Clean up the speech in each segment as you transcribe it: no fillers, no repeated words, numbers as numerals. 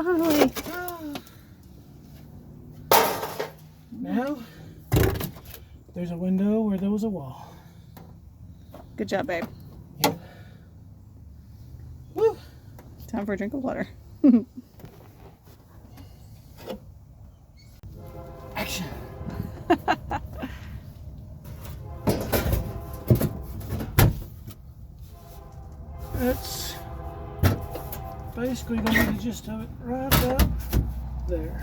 Finally. Now, there's a window where there was a wall. Good job, babe. Yeah. Woo! Time for a drink of water. Action! That's basically going to be the gist of it right up there.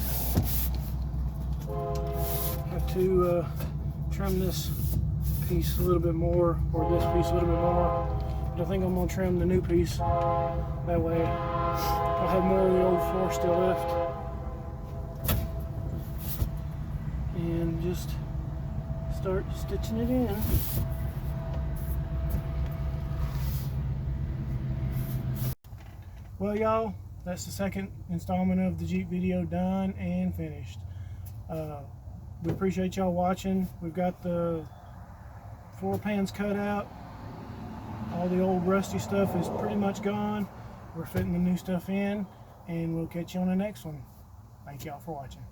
Have to trim this piece a little bit more, or this piece a little bit more. But I think I'm going to trim the new piece. That way I'll have more of the old floor still left. And just start stitching it in. Well, y'all, that's the second installment of the Jeep video done and finished. We appreciate y'all watching. We've got the floor pans cut out. All the old rusty stuff is pretty much gone. We're fitting the new stuff in, and we'll catch you on the next one. Thank y'all for watching.